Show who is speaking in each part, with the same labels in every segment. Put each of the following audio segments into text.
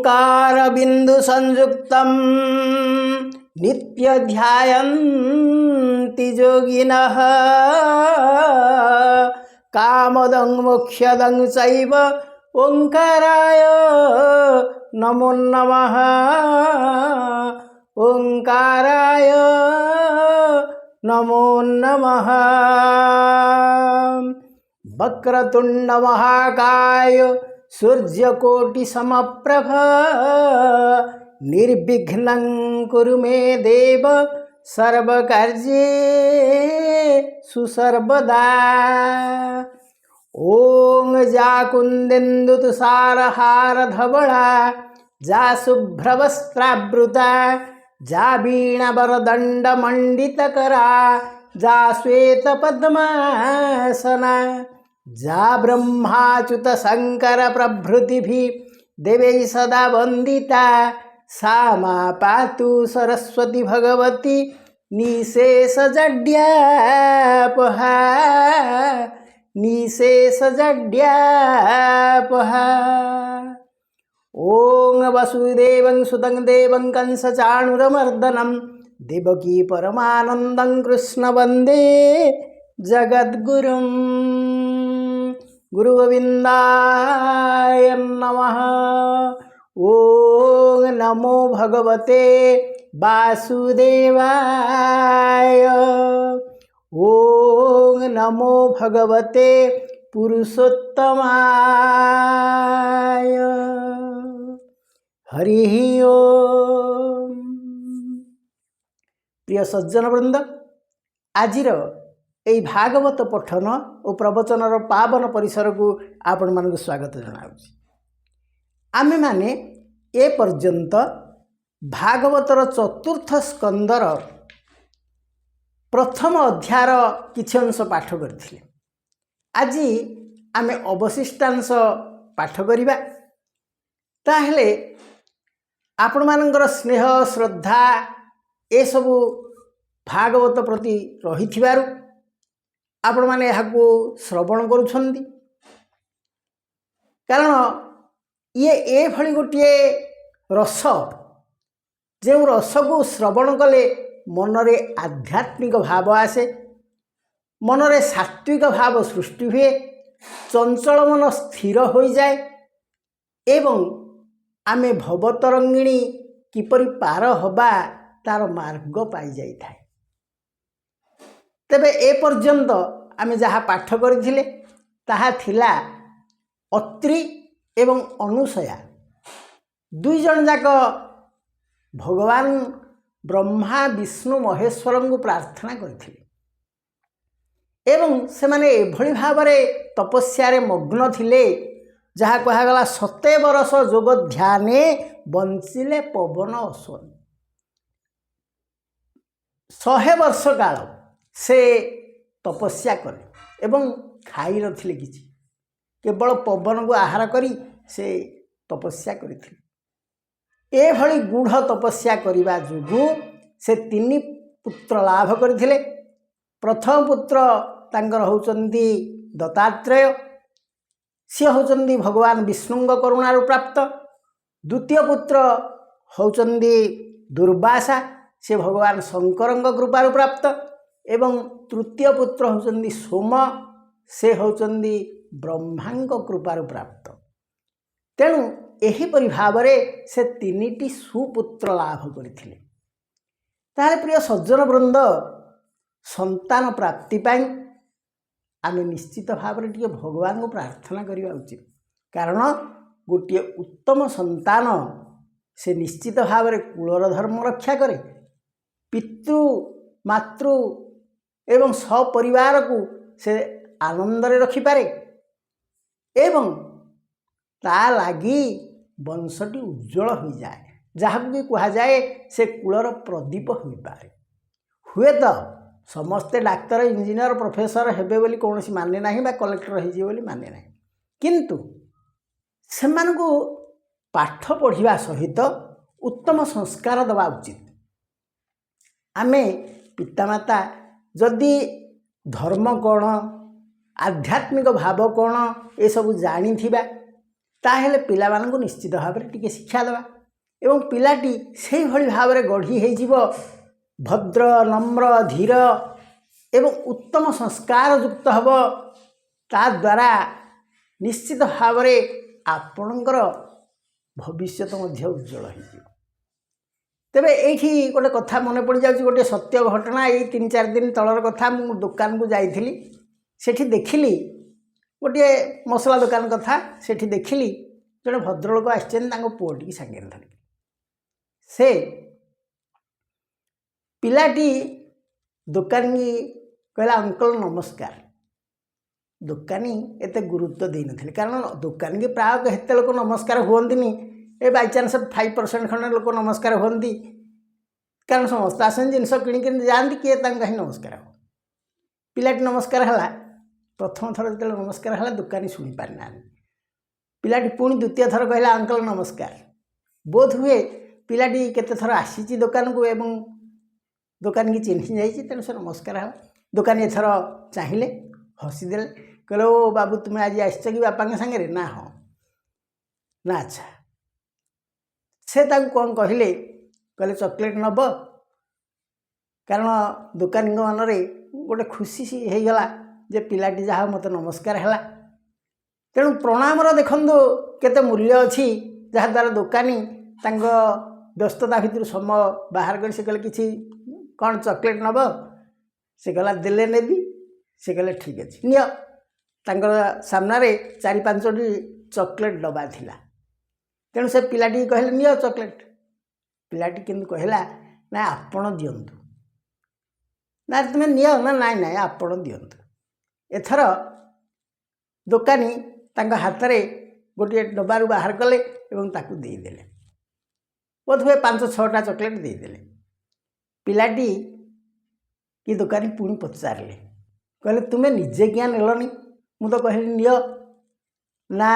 Speaker 1: ओंकार बिंदु संयुक्तं नित्य ध्यायन्ति योगिनः कामदं मोक्षदं चैव ओंकाराय नमो नमः। ओंकाराय नमो नमः। वक्रतुंड महाकाय सूर्यकोटि समप्रभ निर्विघ्नं कुरु मे देव सर्वकार्येषु सर्वदा। ओम जा कुंदेन्दु तुषारहार धवला जा शुभ्रवस्त्रावृता जा वीणावरदंड मंडितकरा जा श्वेत पद्मासना जा ब्रह्माच्युत शंकर प्रभृतिभिः देवैः सदा वंदिता सा मा पातु सरस्वती भगवती निशेषजड्यापहा निशेषजड्यापहा। ओं वसुदेवं सुतं देवं कंसचाणूरमर्दनं देवकी परमानन्दं कृष्ण वन्दे जगद्गुरुं। गुरुगोविन्दाय नमः। ओं नमो भगवते वासुदेवाय। ओं नमो भगवते पुरुषोत्तमाय। हरि ओम। प्रिय सज्जनवृंद, आजिर এই भागवत पठन और प्रवचनर पावन परिसर को आपण मानक स्वागत जनाऊँगी। आमे माने ए पर्यंत भागवतर चतुर्थ स्कंदर प्रथम अध्यायर किछि अंश पाठ करथिले। आज आमे अवशिष्टांश पाठ करिबा। ताहेले आपण मानकर स्नेह श्रद्धा ए सबु भागवत प्रति रहिथिबारु आपण माने याकू श्रवण करुछंदी। कारण ये भली गोटे रस जो रस को श्रवण कले मनरे आध्यात्मिक भाव आसे, मनरे सात्विक भाव सृष्टि हुए, चंचल मन स्थिर हो जाए एवं आमे भवतरंगिणी किपरि पार हबा तार मार्ग पाई जाई थाए। तेबे ए पर्यंत आमे जहाँ पाठ करिथिले ताहा थिला अत्रि एवं अनुसया दुई जन जाक भगवान ब्रह्मा विष्णु महेश्वर को प्रार्थना करथिले एवं से माने एभली भावरे तपस्या रे मग्न थिले जहाँ कहगला 7 बरस जोग ध्याने बंचिले पवन अश्वन। 100 वर्ष काल से तपस्या कले एवं खाई नथिले किछि, केवल पवन को आहार करी से तपस्या करथिले। ए भली गूढ़ तपस्या करिबा जोगु से 3 पुत्र लाभ करथिले। प्रथम पुत्र तांकर होचंदी दत्तात्रेय, सी होचंदी भगवान विष्णुंग करुणारु प्राप्त। द्वितीय पुत्र होचंदी दुर्वासा, से भगवान शंकरंग कृपारु प्राप्त। एवं तृतीय पुत्र होचंदी सोम, से होचंदी ब्रह्मांग कृपारु प्राप्त। तेणु एहीपरि भावरे से 3टी सुपुत्र लाभ करथिले। ताले प्रिय सज्जन वृंद, संतान प्राप्ति पाई आमे निश्चित भावरे टिके भगवान को प्रार्थना करिवा उचित। कारण गोटे उत्तम संतान से निश्चित भावरे कुलर धर्म रक्षा करे, पितृ मातृ एवं सपरिवार को से आनंद रे रखि पारे एवं ता लागी वंशटी उज्जवल हो जाए, जहाँ भी कहा जाए से कुलर प्रदीप हो पारे। हुए तो समस्ते डाक्तर इंजीनियर प्रोफेसर हेबे बोली कौनसी माने नहीं बा कलेक्टर हो जिवे बोली माने नहीं, किंतु सेमानकु पाठ पढ़िबा सहित उत्तम संस्कार दवा उचित। आमे पितामाता जदि धर्म कौन आध्यात्मिक भाव कौन ये सब जानी ताहेले पिलामानंकु निश्चित भाव में टिके शिक्षा देवा एवं पिलाटी से भली भाव में गढ़ी हो भद्र नम्र धीर एवं उत्तम संस्कार युक्त हम ता द्वारा निश्चित भाव में आपणकर भविष्य उज्जवल हो। तेबे एठी गोटे कथा मन पड़ जाउछि गोटे सत्य घटना ये 3-4 दिन तलर कथा मु दुकान को जाइथिली सेठी देखिली गोटे मसला दुकान कथा सेठी देखिली जड़े भद्रलोक आसछन तांको पुओटी संगे धरि से पिलाटी दुकानी कहला अंकल नमस्कार दुकानी एते गुरुत्व दे नथिले कारण दुकान के प्राय हेते लोक नमस्कार हुवंतिनी ए बाई चान्स 5% खंड लोक नमस्कार होती कारण समस्त आसन जिनस किणिक जाती किए कहीं नमस्कार हो पिलाटी नमस्कार है प्रथम थर जो नमस्कार है दुकानी शुणी पारिना पिलाटी पुणी द्वितीय थर कहला अंकल नमस्कार बोध हुए पिलाटी केते थर आसी दुकान को एवं दुकान की चिन्ह जाइए तेणु से नमस्कार है दुकानी एथर चाहिए हसीदे कहले ओ बाबू तुम्हें आज आस कि बापा के सागर ना हाँ ना अच्छा से कौन कहले कहले चॉकलेट नब कारण दुकानी मनरे गोटे खुशी होगला जे पिलाटी जहाँ मत नमस्कार है तेणु प्रणामर देखु केते मूल्य अच्छी जहाद्वारा दुकानी व्यस्तता भितर समय बाहर कर कहले कि कौन चॉकलेट नब से कहला देले नेबी से कहले ठीक अच्छे निय सामने 4-5टी चॉकलेट डब्बा थिला तेणु से पिलाटी कहले निय चॉकलेट पिलाटी किंतु कहला ना आपण दियंतु ना तुम्हें निय ना ना ना आपण दियंतु एथर दुकानी तांका हाथ में गोटे डब्बारू बाहर कले एवं ताकू देदेले बोधुए 5-6टा चॉकलेट देदेले पिलाटी कि दुकानी पुणी पचारे कहले तुम्हें निजे क्या नेलनी मु तो कहली निय ना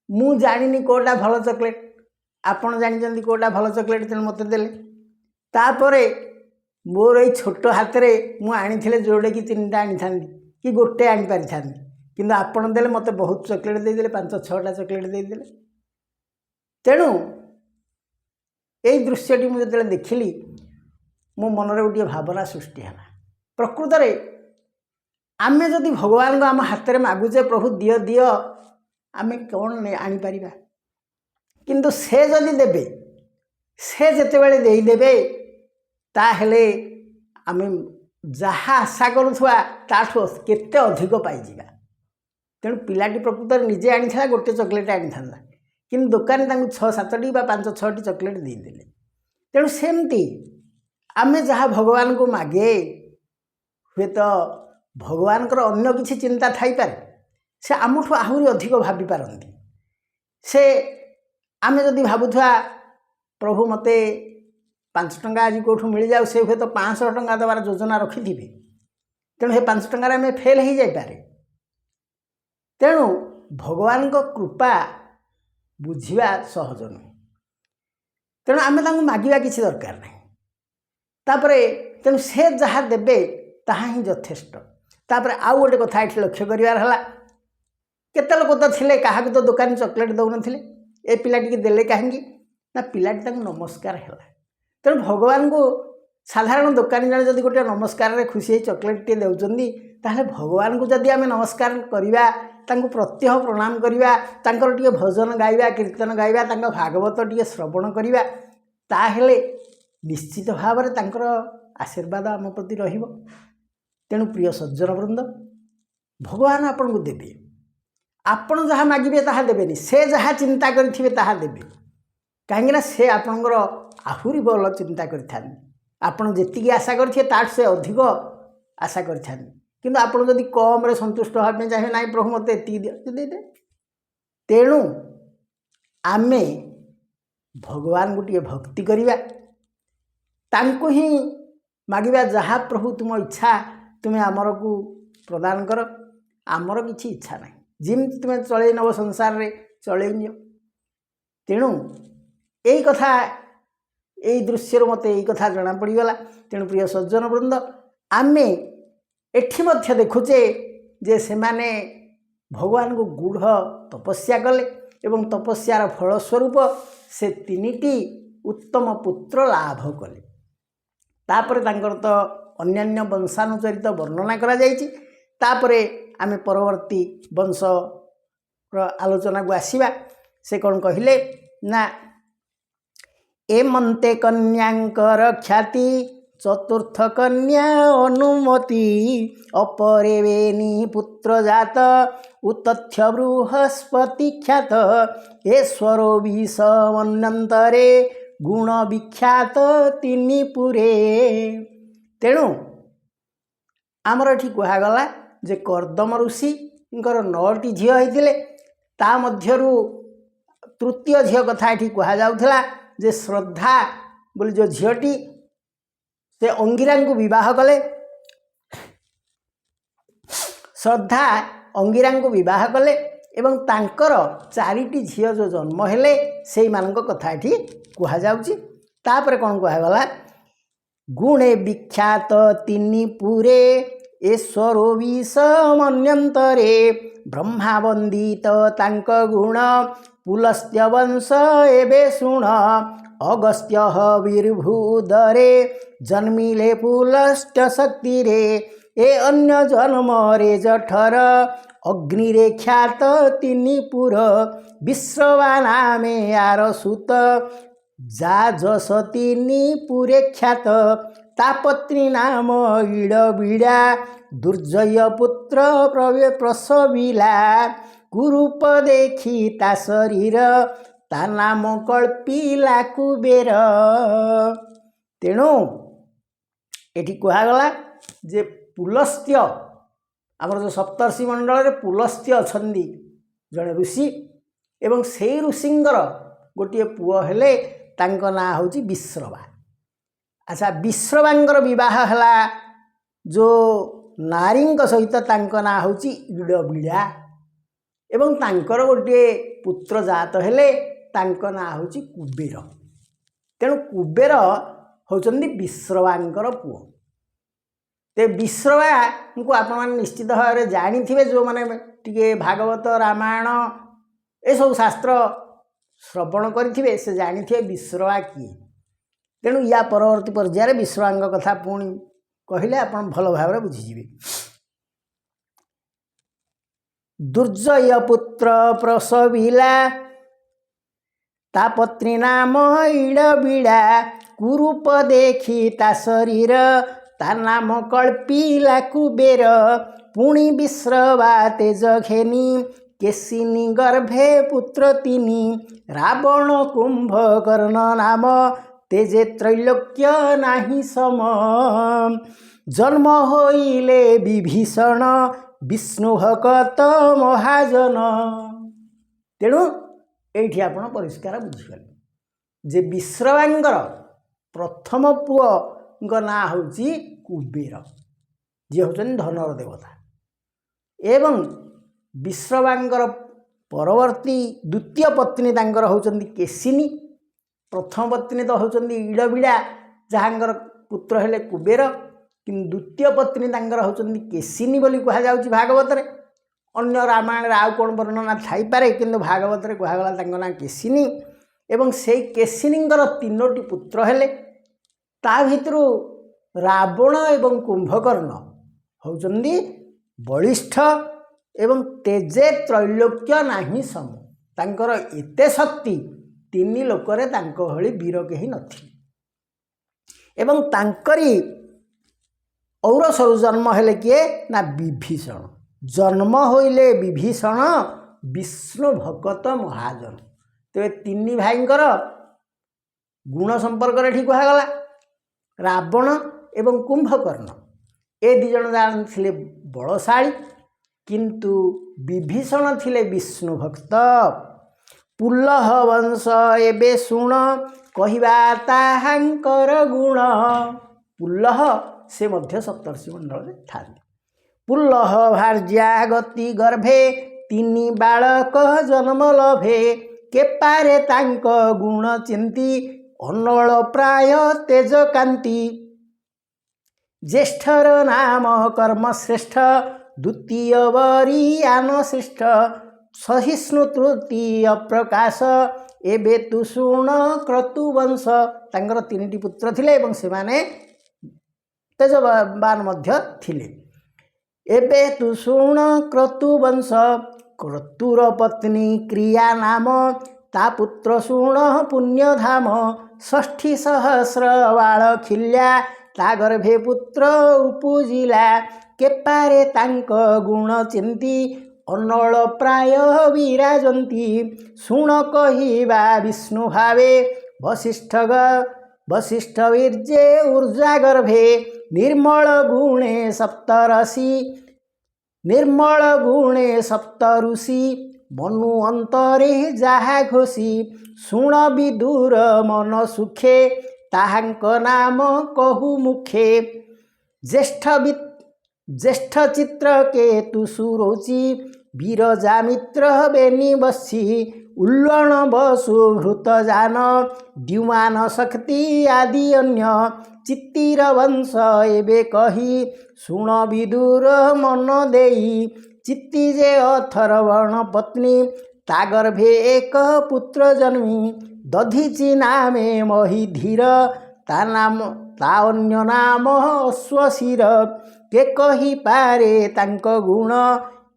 Speaker 1: मु जानी कोटा भल चॉकलेट आपण जानी कोटा भल चॉकलेट तेणु मत देले तापर मोर ये छोट हाथ में मु आनी जोड़े कि 3टा आनी था कि गोटे आनी पारि था किंतु आपण देले मत बहुत चॉकलेट देदेले 5-6टा चॉकलेट देदेले तेणु यही दृश्यटी मुझे देखिली मो मनरे गोटे भावना सृष्टि है प्रकृत में आमे जदि भगवान को आम हाथ में मागुचे प्रभु दिय दिय आमे कौन आनीपर किंतु से जदि देबे से जितेबले देदेवे ताहले आमे जहाँ आशा करुवा ताठू केते अधिक पाइबा तेणु पिलाटी प्रकृत निजे आनी गोटे चॉकलेट आनी था कि दुकानी 6-7टी 5-6टी चॉकलेट देदेले तेणु सेमती आमे जहाँ भगवान को मागे हुए तो भगवान अन्य किसी चिंता थाई पारे से आमठू आहरी अधिक भावी पारती से आमे जदि भावुवा प्रभु मते 5 टंका आज कौटू मिल जाऊ से हुए तो 500 टंका देवार योजना रखि थे तेणु 5 टंकार आम फेल हो जापे तेणु भगवान को कृपा बुझा सहज नुह तेणु आम मागिबा किसी दरकार नहीं तापरे तेणु से जहाँ देवे ताहा ही यथेष्ट तापर आउ गोटे कथा ये लक्ष्य करार केते लोक तो थे क्या तो दुकानी चॉकलेट दौन ए पिलाटी देले कहीं ना पिलाटी नमस्कार है तेणु भगवान को साधारण दुकानी जन जब गोटे नमस्कार रे खुशी चॉकलेट टे दौरान ताहले भगवान को जदि आम नमस्कार करवा प्रत्यह प्रणाम करवा टे भजन गाइबा कीर्तन गाइबा भागवत टे श्रवण करवा ताहले निश्चित भाव में आशीर्वाद आम प्रति रहिबो तेणु प्रिय सज्जन वृंद भगवान आपन को देवे आपण जहाँ मागिबे ताहा देबेनी से जहाँ चिंता करिथिबे ताहा देबे कहीं से आपणकर आहुरी बल चिंता करिथान आपण जेतिकी आशा करिथिबे ताठ से अधिक आशा करिथान किंतु आपण जदि कम रे संतुष्ट होबे चाहे नाई प्रभु मते एति दे दे तेणु आमे भगवान गोटे भक्ति करिबा तांको ही मागिबा जहाँ प्रभु तुम इच्छा तुम्हें आमर को प्रदान कर आमर किसी इच्छा ना जिमती तुम्हें चल नब संसार रे चल नि तेणु यही कथा यही दृश्य मत यही कथा जना पड़गला तेणु प्रिय सज्जन वृंद आमे एठी मध्य देखुचे जे से माने भगवान को गूढ़ तपस्या कले एवं तपस्यार फलस्वरूप से 3टी उत्तम पुत्र लाभ कले। तापर तांकर तो अन्यान्य वंशानुचरित वर्णना करा जायछि। तापरे आमे परवर्ती वंश आलोचना को आसीबा। से कौन कहले ना एमंते कन्यांकर ख्याति चतुर्थ कन्या अनुमति अपरेवेनी पुत्र जात उत्तथ्य बृहस्पति ख्यात ऐश्वरो विषमन्यंतरे गुण विख्यात 3 पुरे। तेणु आमर एठी कहगला जे कर्दम ऋषि 9टी झील होइतिले। ता मध्यरु तृतीय झील कथा एठी कहा जाउथला जे श्रद्धा बोली जो झीलटी से अंगिरा को विवाह कले। श्रद्धा अंगिरा को विवाह कले एवं तांकर 4टी झील जो जन्म हेले से मानक कथा एठी कहा जाउची। तापर कौन कहगला गुणे विख्यात 3 पुरे ऐश्वरो विषमन्यंतरे ब्रह्मा वंदित तांक गुण पुलस्त्य वंश एबे शुण अगस्त्य वीरभूदरे जन्मिले पुलस्त शक्ति रे ए अन्य जन्म रे जठर अग्नि रे ख्यात 3 पुर विश्रवा नामे यार सुत जा जस 3 पुरे ख्यात तापत्री नाम इड बिड़ा दुर्जय पुत्र प्रसविला कुरूप देखी ता शरीर ता नाम कल्पिला कुबेर। तेणु एठी कहगला जे पुलस्त्य आमर जो सप्तर्षि मंडल में पुलस्त्य अछंदी जड़े ऋषि एवं से ऋषिंगर गोटे पुओ हेले तांको ना होची विश्रवा। अच्छा विश्रवांगर विवाह हला जो नारी सहित तांको ना होची इडबिड़ा एवं तांकर गोटे पुत्र जात हेले तांको ना होची कुबेर। तेणु कुबेर होचंदी विश्रवांकर पुओ। ते विश्रवा को आपण माने निश्चित भाव में जानी थिबे जो माने टिके भागवत रामायण ए सब शास्त्र श्रवण करिथिबे से जानी थिबे विश्रवा किए। तेणु या परवर्ती पर्यायर विश्रवांग कथा पुणी कहले आपण भल भाव में बुझीजिबे। दुर्जय पुत्र प्रसविला ता पत्नी नाम इडबिड़ा कुरूप देखी ता शरीर ता नाम कल्पिला कुबेर पुणी विश्रवा तेज घेनी केशिनी गर्भे पुत्र 3 रावण कुंभकर्ण नाम तेजे त्रैलोक्य नाही सम जन्म होइले विभीषण विष्णु भक्त महाजन। तेणु एठी आपण परिष्कार बुझिगले जे विश्रवांगर प्रथम पुओ ना होची कुबेर जे होचन धनर देवता एवं विश्रवांगर परवर्ती द्वितीय पत्नी तांकर होचंदी केशिनी। प्रथम पत्नी तो होचंदी इडबिड़ा जहाँगर पुत्र हेले कुबेर किंतु द्वितीय पत्नी तांकर होचंदी केशिनी बोली कहा जाउची भागवत रे। अन्य रामायण रे आउ कोन वर्णना थाई पारे किंतु भागवत रे कहा गला तांको ना केशिनी एवं से केशिनींगर 3टी पुत्र हेले ता भितरु रावण एवं कुंभकर्ण होचंदी बलिष्ठ एवं तेजे त्रैलोक्य नाही सम तांकर एते शक्ति 3 लोकरे तांको भली वीर केही नथि एवं तांकरी औरसरु जन्म हेले किए ना विभीषण। जन्म होइले विभीषण विष्णु भक्त महाजन। तेरे 3 भाईंकर गुण संपर्क रे ठीक कहा गला रावण एवं कुंभकर्ण ए 2 जन जान थिले बलशाली किंतु विभीषण थिले विष्णु भक्त। पुल्लह वंश एबे शुण कहिबा ताहांकर गुण। पुल्लह से मध्य सप्तर्षि मंडल में था। पुल्लह भार्या गति गर्भे 3 बालक जन्म लभे के पारे तांक गुण चिंती अनल प्राय तेज कांति ज्येष्ठर नाम कर्म श्रेष्ठ द्वितीय वरियान श्रेष्ठ सहिष्णु तृतीय प्रकाश एबे तु शुण क्रतुवंश। तांकर 3टी पुत्र थिले एवं सेमाने तेजवान मध्य थिले। एबे तु शुण क्रतुवंश क्रतुर पत्नी क्रिया नाम ता पुत्र शुण पुण्यधाम। 60 सहस्र बाळ खिल्या ता गर्भे पुत्र उपुजिला। केपारे तांक गुण चिंती अनल प्राय विराजंती। शुण कहिबा विष्णु भावे वसिष्ठ वीर्ये ऊर्जा गर्भे। निर्मल गुणे सप्तऋषि मनु अंतरे जाहा घोषी। शुण विदुर मन सुखे ताहांक नाम कहु मुखे। ज्येष्ठ चित्र केतु सुरोचि विरजा मित्र बेनी बसी। उल्लण बसु भृत जान द्युमान शक्ति आदि अन्य। चित्तिर वंश एबे कही शुण विदुर मन देई। चित्ती जे अथर्वण पत्नी ता गर्भे एक पुत्र जन्मी। दधीचि नामे मही धीर ता अन्य नाम अश्वशिर। के कही पारे तांक गुण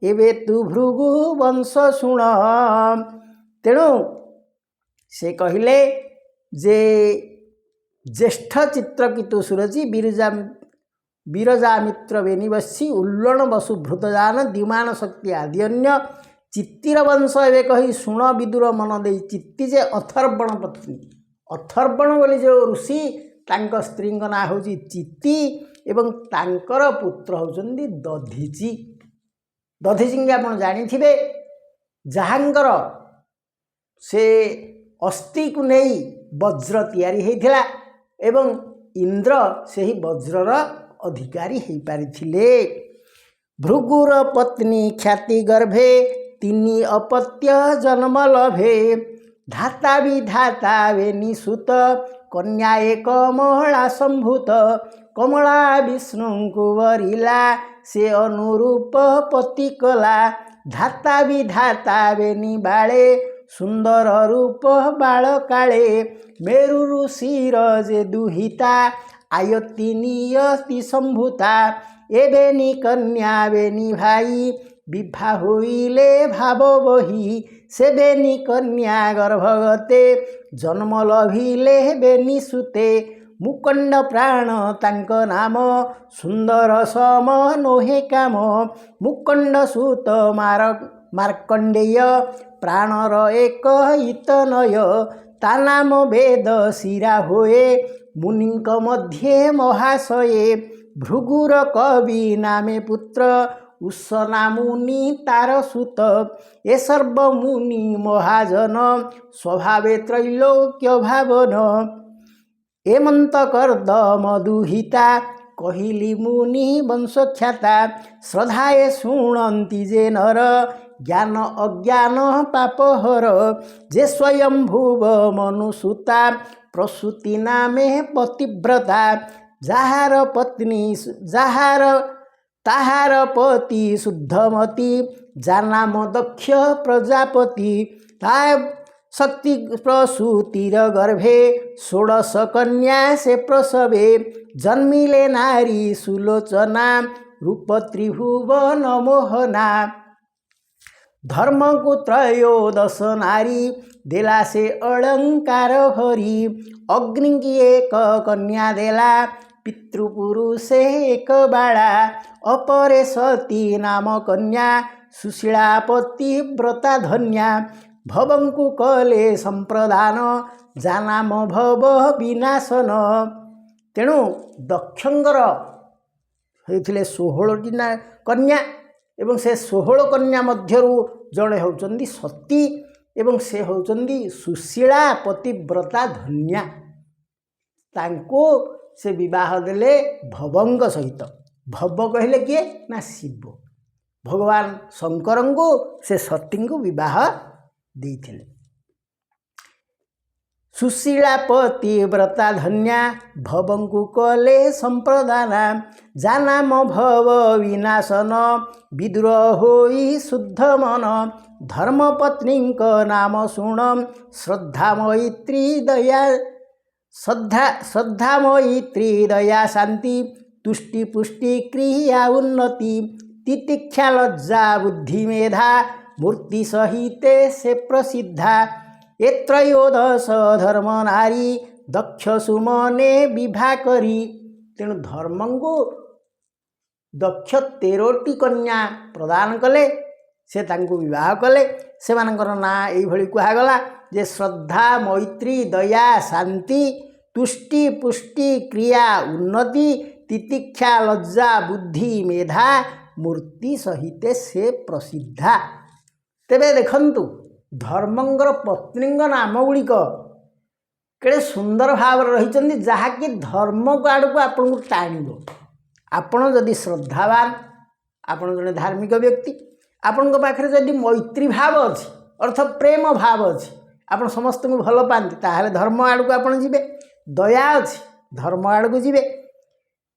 Speaker 1: एबे तु भृगु वंश शुण। तेणु से कहिले जे ज्येष्ठ चित्रकीतु सुरजी विरजा मित्र बेनिवशी उल्लण बसु भृतजान द्युमान शक्ति आदि अन्य। चित्तिर वंश एवं कही शुण विदुर मन दे। चित्ती जे अथर्वण पत्नी अथर्वण बोली जो ऋषि तांक स्त्री ना हूँ चित्ती एवं तांकर पुत्र होउचंदी दधीची। दधीची की आप जानिथिबे जहांकर से अस्थि को नहीं वज्र तैयारी होइथिला एवं इंद्र से ही वज्रर अधिकारी हो पारिथिले। भृगुर पत्नी ख्याति गर्भे 3 अपत्य जन्म लभे। धाता विधाता वेनी सुत कन्या एक कमला संभूत। कमला विष्णु को वरिला से अनुरूप पति कला। धाता विधाता वेनी बाळे सुंदर रूप बाळ काळे। मेरु ऋषिर जे दुहिता आयति नियति संभूता। एबेनी कन्या बेनी भाई विभा होइले भाव बही। से बेनी कन्या गर्भगते जन्म लभिले बेनी सुते। मुकंड प्राण तांक नाम सुंदर सम नोहे काम। मुकंड सुत मार्कंडेय प्राणर एक हितनय। ता नाम वेद शिरा होए मुनिंक मध्ये महाशये। भृगुर कवि नामे पुत्र उस्सना मुनि तार सुत। ए सर्व मुनि महाजन स्वभावे त्रैलोक्य भावन। एमंत कर्द मधुहिता कहिली मुनि वंशख्याता। श्रद्धाए शुणंती जे नर ज्ञान अज्ञान पापहर। जे स्वयंभुव मनुसुता प्रसूति नामे पतिव्रता। ताहार पति शुद्धमती जानाम दक्ष प्रजापति। ताय शक्ति प्रसूतिर गर्भे 16 कन्या से प्रसवे। जन्मिले नारी सुलोचना रूप त्रिभुवन मोहना। धर्म को 13 नारी देला से अलंकार हरि। अग्नि की एक कन्या देला पितृपुरुषे एक बाला। अपरे सती नाम कन्या सुशीला पतिव्रता धन्या। भवंकु कले संप्रदान जानाम भव विनाशन। तेणु दक्षंगर होइथिले 16टी कन्या एवं से 16 कन्या मध्यरु जड़े होउचंदी सती एवं से होउचंदी सुशीला पतिव्रता धन्या। तांको से विवाह देले भवंग सहित। भव कहले किए ना शिव। भगवान शंकर को से सती को विवाह देइथिले। सुशीला पतिव्रता धन्या भवंकु कले संप्रदाना जानाम भव विनाशन विद्रोह होई शुद्ध मन धर्मपत्नी नाम शुण श्रद्धा मैत्री दया शांति तुष्टि पुष्टि क्रिया उन्नति तितिक्षा लज्जा बुद्धि मेधा मूर्ति सहिते से प्रसिद्धा एत्रयोदश धर्म नारी दक्ष सुमने विवाह करी। तेणु धर्म को दक्ष 13टी कन्या प्रदान कले से तांको विवाह कले। से मानकर ना यही कहगला जे श्रद्धा मैत्री दया शांति तुष्टि पुष्टि क्रिया उन्नति तितिक्षा लज्जा बुद्धि मेधा मूर्ति सहिते से प्रसिद्धा। तेबे देखंतु धर्मंगर पत्नींग नाम गुड़िक केड़े सुंदर भाव रही जहाँकि धर्म आड़ को आपन को टाणिब। आपण जदि श्रद्धावान आपण जड़े धार्मिक व्यक्ति आपण पाखे जदि मैत्री भाव अच्छी अर्थ प्रेम भाव अच्छी आपण समस्त को भल पाती ताहले धर्म आड़ को आपण जीवे। दया अच्छी धर्म आड़ को जीवे।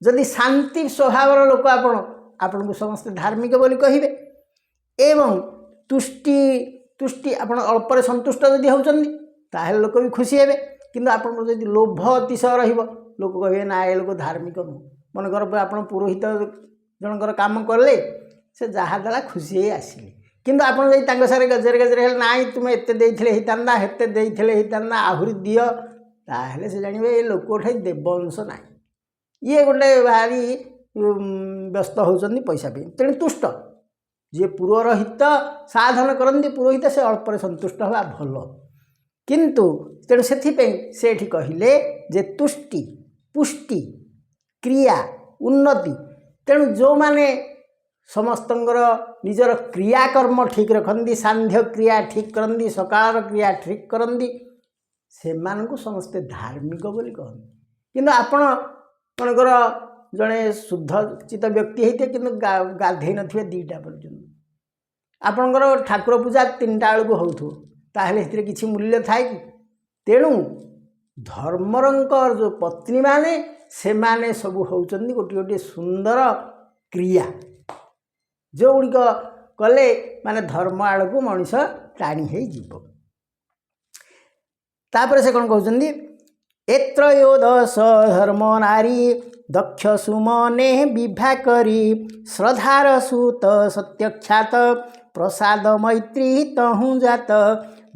Speaker 1: जदि शांति स्वभाव लोक आपण को समस्त धार्मिक बोली कहिबे। एवं तुष्टि आपण अल्परे संतुष्ट जदि होउचंदी ताहले लोक भी खुशी हेबे। किंतु आपण जदि लोभ अतिशय रहिबो लोक कहिबे ना ए लोक धार्मिक नु। मनकर आपण पुरोहित जनकर काम करले से जहाँ देला खुशी ही आसिले। किंतु आपण जदि तांको सारे गजरे गजरे हेले नाई तुमे एते देइथिले हितांदा हेते देइथिले हितांदा आहुरी दियो ताहले से जानिबे ए लोक उठाई देवंश नाई। ये गोटे भारी व्यस्त होउचंदी पैसा पे। तेणु तुष्ट जे पुरोहित साधन करती पुरोहित से अल्परे संतुष्ट हवा भल। किंतु तेणु से कहले जे तुष्टि पुष्टि क्रिया उन्नति। तेणु जो माने समस्तंकर निजर क्रियाकर्म ठीक रखती सांध्य क्रिया ठीक करती सकाल क्रिया ठीक करती से समस्ते धार्मिक बोली कहते। किंतु आपण मनकर जड़े शुद्धचित व्यक्ति होते कि गाधे नथिबे 2टा पर्यंत आपणकर ठाकुर पूजा 3टा बेलू हो ताहले एथिरे किछि मूल्य थाए कि। तेणु धर्मरंकर जो पत्नी माने से माने सबू होउचंदी गोटे गोटे सुंदर क्रिया जो गुड़िक कले माने धर्म आड़ को मनीष टाणी हो जीव। तापर से कौन कहते एत्रयोदश धर्म नारी दक्ष सुमने विवाह करी श्रद्धार सुत सत्यख्यात प्रसाद मैत्री तहु जात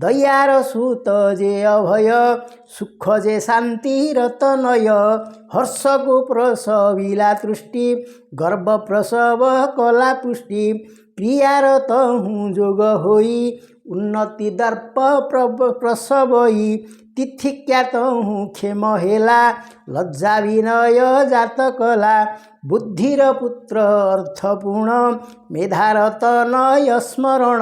Speaker 1: दयार सुत जे अभय सुख जे शांति रतनय हर्ष को प्रसविला तृष्टि गर्भ प्रसव कला पुष्टि प्रियार तहु जोग होई उन्नति दर्प प्रसवई तिथिक्या तहु क्षेम हेला लज्जा विनय जात कला बुद्धिर पुत्र अर्थपूर्ण मेधार तनय स्मरण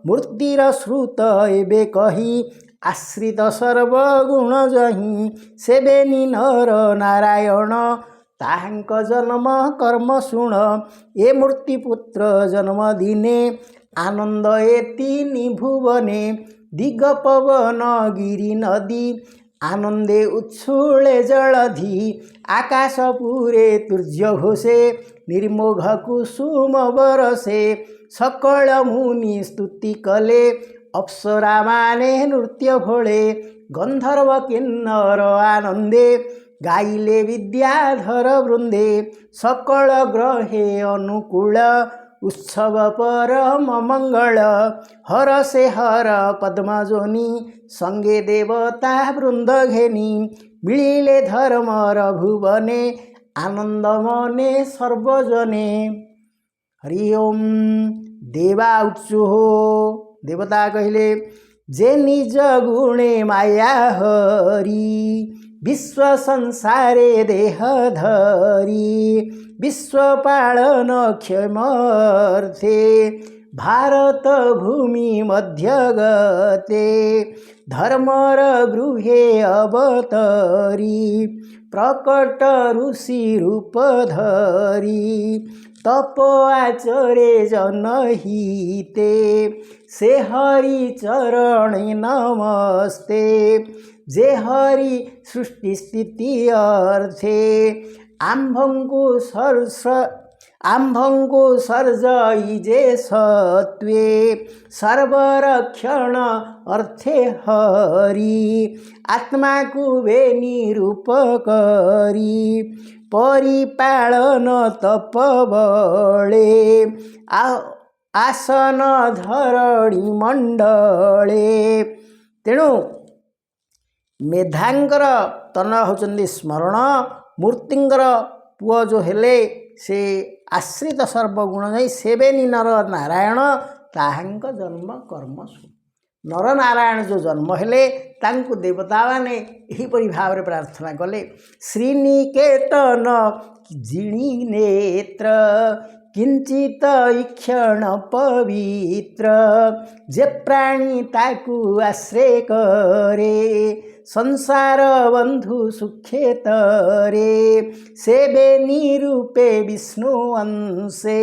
Speaker 1: मूर्तिर श्रुत एबे कही आश्रित सर्वगुण जही सेबेनी नर नारायण ताहांक जन्म कर्म शुण ए मूर्तिपुत्र जन्म दिने आनंद एति निभुवने दिगपवन गिरी नदी आनंदे उत्सुले जलधि आकाश पूरे तुर्य घोषे निर्मोघ कुसुम बरसे सकल मुनि स्तुति कले अप्सरा माने नृत्य भोले गंधर्व किन्नर आनंदे गाइले विद्याधर वृंदे सकल ग्रहे अनुकूल उत्सव परम मंगल हर से हर पद्मजोनी संगे देवता वृंद घेनी मिलिले धर्मर भुवने आनंद मने सर्वजने। हरि ओम। देवा उच्चुः देवता कहले जे निज गुणे माया हरि विश्व संसारे देह धरी विश्व पालन क्षमर्थे भारत भूमि मध्यगते धर्मर गृहे अवतरी प्रकट ऋषि रूप धरी तप आचरे जनहिते से हरि चरण नमस्ते जे हरि सृष्टि स्थिति अर्थे आम्भंगु सर्जई जे सत्वे सर्वरक्षण अर्थे हरि आत्मा को वे निरूप करी परिपालन तप बळे आसन धरणी मंडले। तेणु मेधांकर तनय होचंदी स्मरण मूर्तिंकर पुओ जो हेले से आश्रित सर्वगुण नहीं सेवेनी नर नारायण ताहांक जन्म कर्मसु। नर नारायण जो जन्म हेले तांकु देवता माने एहीपरि भाव प्रार्थना कले। श्रीनिकेतन जिणी नेत्र किंचित इक्षण पवित्र जे प्राणी ताकु आश्रय करे संसार बंधु सुखे तरे सेवे निरूपे विष्णु अंशे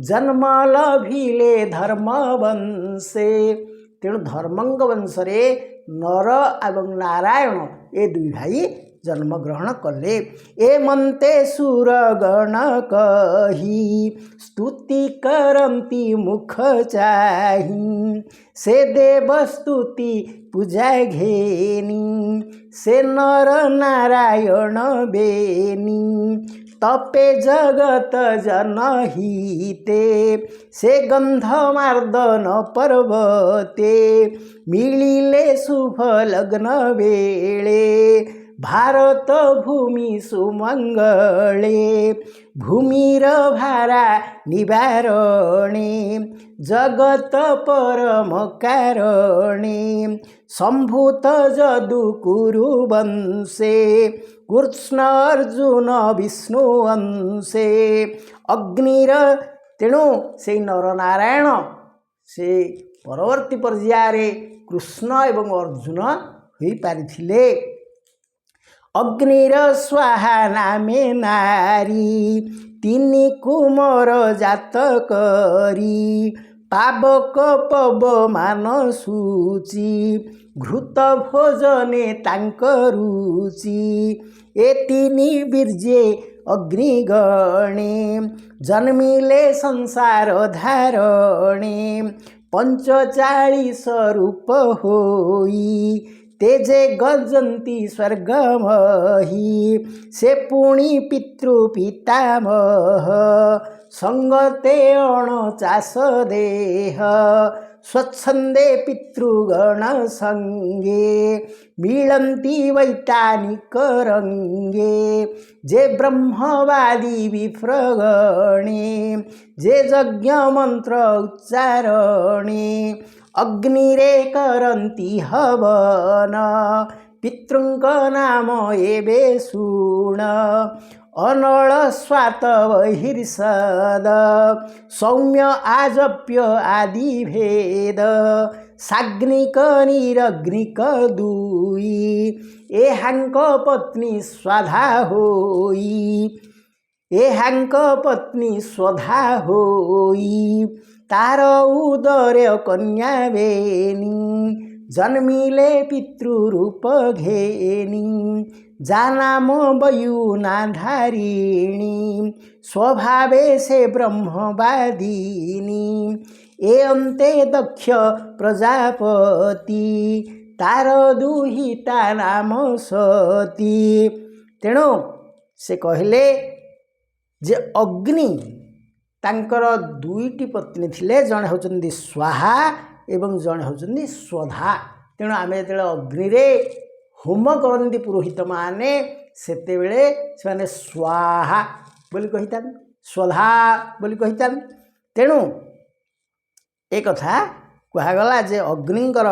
Speaker 1: जन्म लभिले धर्म वंशे। तेणु धर्मंग वंशरे नर एवं नारायण ए दुई भाई जन्म ग्रहण कले। ए मंते सुरगण कही स्तुति करंती मुख चाही से देव स्तुति पूजा घेनी से नर नारायण बेनी तपे जगत जनहिते से गंधमार्दन पर्वते मिलिले शुभ लग्न वेळे भारत भूमि सुमंगले भूमिर भारा निवारणे जगत परम कारणे संभूत जदु कुरु वंशे कृष्ण अर्जुन विष्णु अंशे अग्निर। तेणु से नर नारायण से परवर्ती पर्याय कृष्ण एवं अर्जुन हो पारिथिले। अग्निर स्वाहा नामे नारी तिनी कुमर जात करी पावक पवमान सूची घृत भोजने तांक रुचि ए तिनी बीर्जे अग्निगणे जन्मिले संसार धारणे 45 रूप होई तेजे गजंती स्वर्गमही से पुणी पितृ पितामह संगते 49 देह स्वच्छंदे पितृगण संगे मिलंती वैतानिक रंगे जे ब्रह्मवादी विप्रगणे जे यज्ञ मंत्र उच्चारणे अग्निरे करंती हवन पितृंक नाम एवे शूण अनल स्वात बहिर्सद सौम्य आजप्य आदि भेद साग्निक निरग्निक दुई एहांक पत्नी स्वधा होई एहांक पत्नी स्वधा होई तार उदरे कन्या बेनी जन्मिले पितृरूप घेनी जानाम वयुना धारिणी स्वभावे से ब्रह्मवादिनी ए अन्ते दक्ष प्रजापति तार दुहिता नाम सती। तेणु से कहले जे अग्नि तांकर 2टी पत्नी थिले जणे होचंदी स्वाहा एवं जणे होचंदी स्वधा। तेणु आमे जेतेबेले अग्नि रे होम करती पुरोहित माने सेते बेले से स्वाहा बोली कहितान स्वधा बोली कहितान। तेणु एक कथा कहगला जे अग्निंकर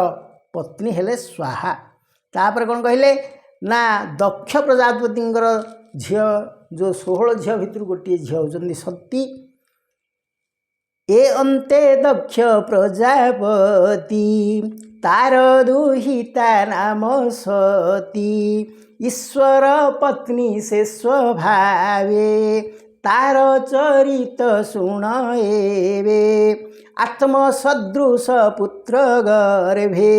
Speaker 1: पत्नी हेले स्वाहा। तापर कौन कहले ना दक्ष प्रजापतिंकर झियो जो 16 झियो भितर गोटे झियो होचंदी सती। ए अन्ते दक्ष प्रजापति तार दुहिता नाम सती ईश्वर पत्नी से स्वभावे तार चरित शुण एवे आत्मसदृश पुत्र गर्भे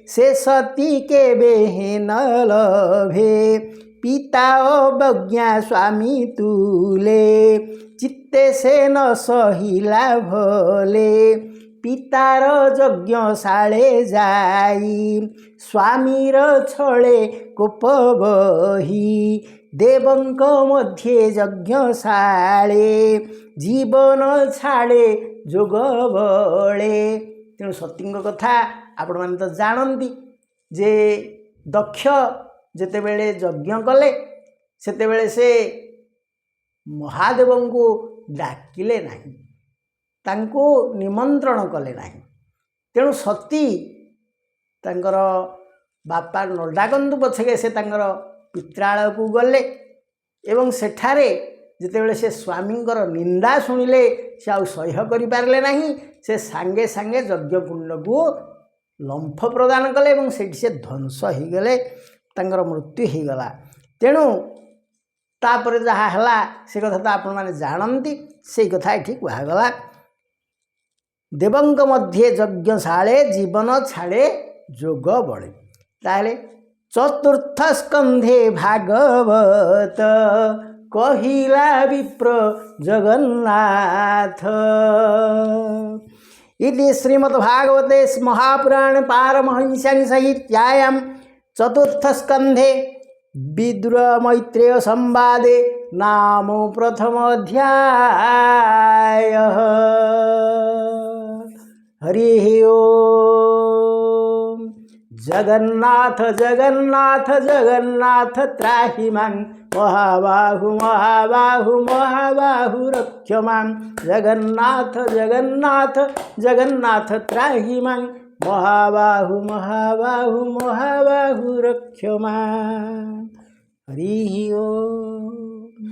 Speaker 1: से सती केबे न लभे पिता अवज्ञा स्वामी तुले चित्ते से न सहिला भले पितार यज्ञशाळे जाई स्वामीर छळे कोप बही देवंक मध्ये यज्ञशाळे जीवन छाड़े जोग बळे। तेणु सतींग कथा आपण माने तो जानती जे दक्ष जेतेबेले यज्ञ कले सेतेबेले से महादेव को डाकिले नहीं तांको निमंत्रण कले नहीं। तेणु सती तांकर बापा न डाकंतु पछके से तांकर पित्रालय को गले एवं सेठारे जितेबेले से स्वामींकर निंदा शुणिले से आउ सह्य करि पारले नहीं से सांगे सांगे यज्ञकुंड को लंफ प्रदान कले एवं सेठी से ध्वंस हो गले तांकर मृत्यु हो गला। तेणु तापर जहाँ हला से कथा तो आपण माने जानती से कथा एठी कहगला देवंक मध्ये यज्ञशाळे जीवन छाड़े जोग बळे। ताले चतुर्थ स्कंधे भागवत कहिला विप्र जगन्नाथ इति श्रीमद्भागवते महापुराणे पारमहंस्यां संहितायां चतुर्थ स्कंधे विदुर मैत्रेय संवादे नाम प्रथम अध्याय। हरि ओम। जगन्नाथ जगन्नाथ जगन्नाथ त्राहि मां महाबाहु महाबाहु महाबाहु रक्ष मां जगन्नाथ जगन्नाथ जगन्नाथ त्राहि मां महाबाहु महाबाहु महाबाहु रक्ष मां। हरि ओम।